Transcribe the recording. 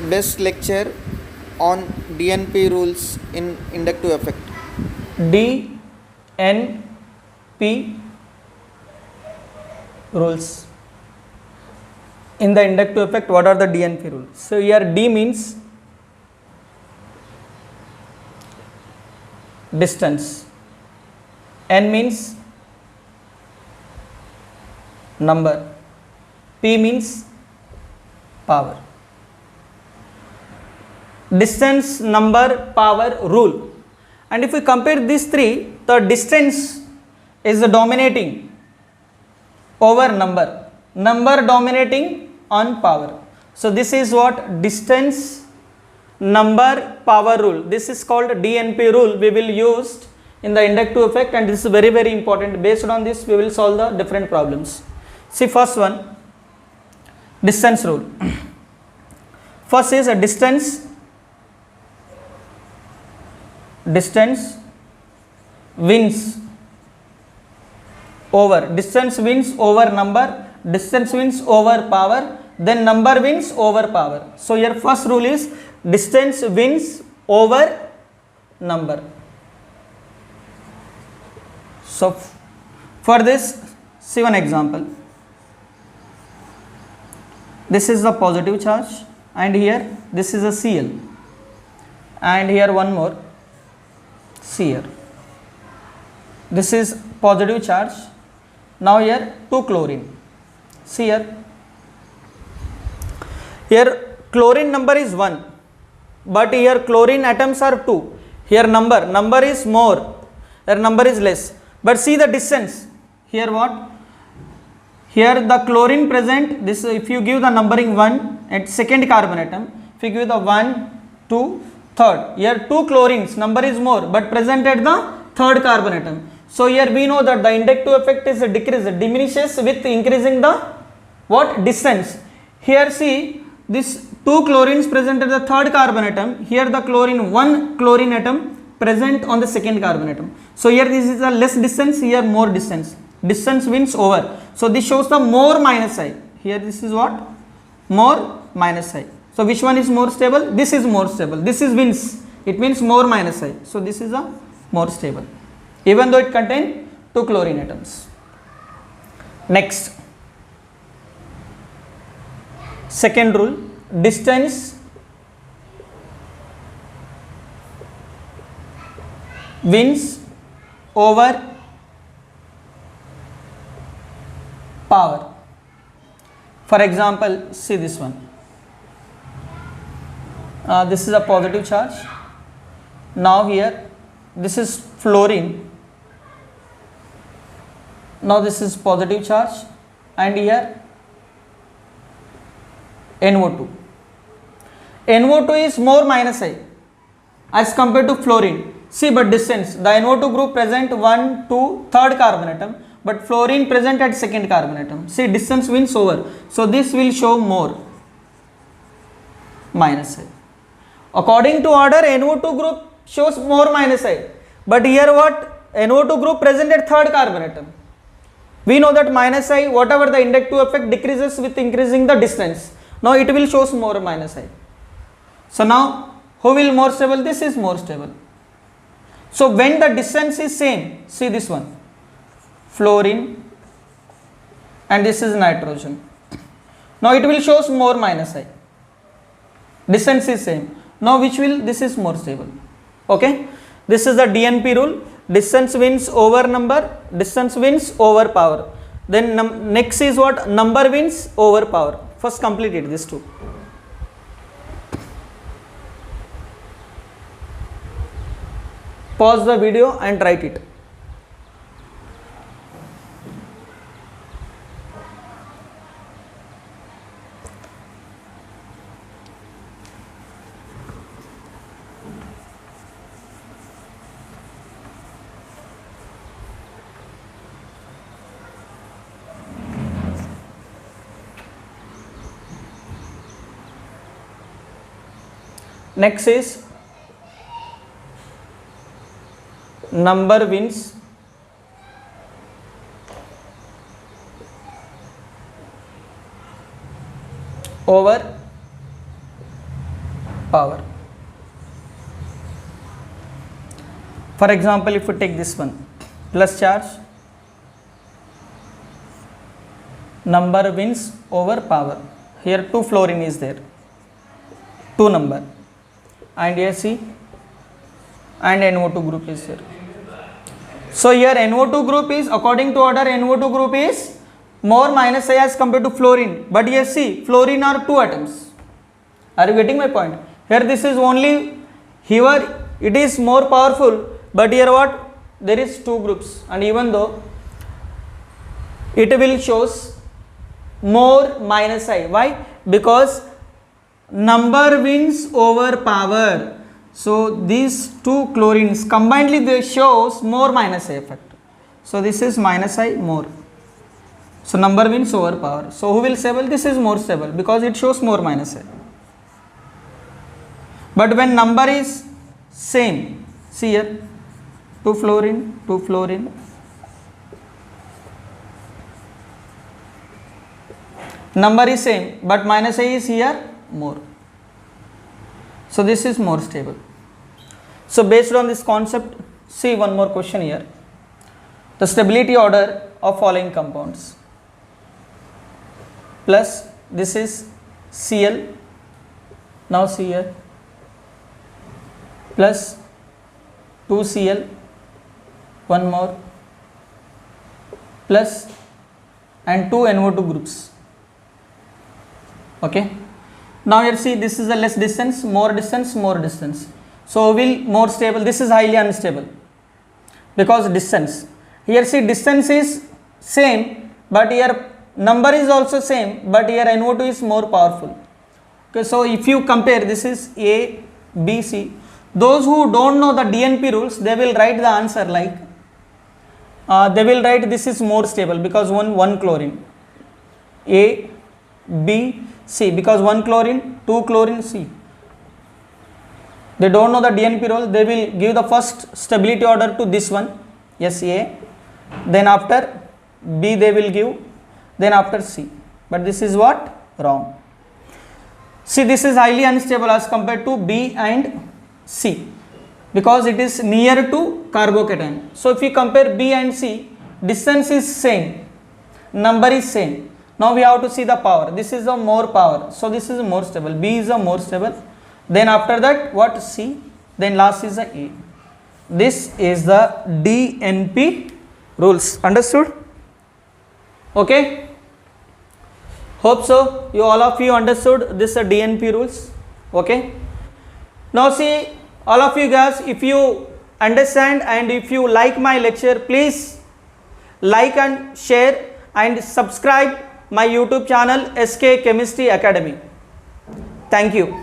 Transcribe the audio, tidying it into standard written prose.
best lecture on DNP rules in inductive effect? DNP rules. In the inductive effect, what are the DNP rules? So here D means distance, N means number, P means power. Distance, number, power, rule. And if we compare these three, the distance is dominating over number, number dominating on power. So this is what distance, number, power rule. This is called DNP rule. We will use in the inductive effect, and this is very very important. Based on this we will solve the different problems. See, first one, distance rule. First is a distance wins over, distance wins over number, distance wins over power, then number wins over power. So here first rule is distance wins over number. So for this, see one example. This is the positive charge, and here this is a Cl, and here one more Cl. This is positive charge. Now here 2 chlorine. See here chlorine number is 1, but here chlorine atoms are 2. Here number is more, here number is less. But see the distance. Here what? Here the chlorine present, this if you give the numbering 1 at second carbon atom, if you give the 1, 2, third, here 2 chlorines, number is more, but present at the third carbon atom. So here we know that the inductive effect is diminishes with increasing the what? Distance. Here see this 2 chlorines present at the third carbon atom, here the chlorine 1 chlorine atom present on the second carbon atom. So here this is a less distance, here more distance. Distance wins over. So this shows the more minus I. Here this is what? More minus I. So which one is more stable? This is more stable. This is wins. It means more minus I. So this is a more stable, even though it contains 2 chlorine atoms. Next, second rule, distance wins over power. For example, see this one. This is a positive charge. Now here this is fluorine. Now this is positive charge, and here NO2. NO2 is more minus I as compared to fluorine. See, but distance, the NO2 group present 1, 2, third carbon atom, but fluorine present at second carbon atom. See, distance wins over. So this will show more minus I. According to order, NO2 group shows more minus I. But here what? NO2 group present at third carbon atom. We know that minus I, whatever the inductive effect, decreases with increasing the distance. Now it will shows more minus I. So now who will more stable? This is more stable. So when the distance is same, see this one, fluorine, and this is nitrogen. Now it will shows more minus I. Distance is same. Now which will? This is more stable. Okay. This is the DNP rule. Distance wins over number, distance wins over power. Then next is what? Number wins over power. First complete it, these two. Pause the video and write it. Next is number wins over power. For example, if you take this one, plus charge, number wins over power. Here 2 fluorine is there, 2 number, and here see, and NO2 group is here. So here NO2 group is, according to order, NO2 group is more minus I as compared to fluorine, but here see, fluorine are 2 atoms. Are you getting my point? Here this is only, here it is more powerful, but here what? There is 2 groups, and even though it will shows more minus I. Why? Because number wins over power. So these 2 chlorines combinedly they shows more minus I effect. So this is minus I more. So number wins over power. So who will stable? This is more stable because it shows more minus I. But when number is same, see here, 2 fluorine, 2 fluorine. Number is same, but minus I is here more. So this is more stable. So based on this concept, see one more question here. The stability order of following compounds. Plus this is Cl. Now see here. Plus 2Cl, one more, plus and 2 NO2 groups. Okay. Now here see, this is a less distance, more distance, more distance. So will more stable. This is highly unstable because distance. Here see, distance is same, but here number is also same, but here NO2 is more powerful. Okay, so if you compare, this is A, B, C. Those who don't know the DNP rules, they will write the answer like, they will write this is more stable because one chlorine, A, B, C, because 1 chlorine, 2 chlorine, C. They don't know the DNP rule, they will give the first stability order to this one, yes, A, then after B they will give, then after C. But this is what? Wrong. See, this is highly unstable as compared to B and C because it is near to carbocation. So if you compare B and C, distance is same, number is same. Now we have to see the power. This is a more power, so this is more stable. B is a more stable. Then after that what? C. Then last is the A. This is the DNP rules. Understood? Okay. Hope so. You all of you understood this DNP rules. Okay. Now see, all of you guys, if you understand and if you like my lecture, please like and share and subscribe my YouTube channel SK Chemistry Academy. Thank you.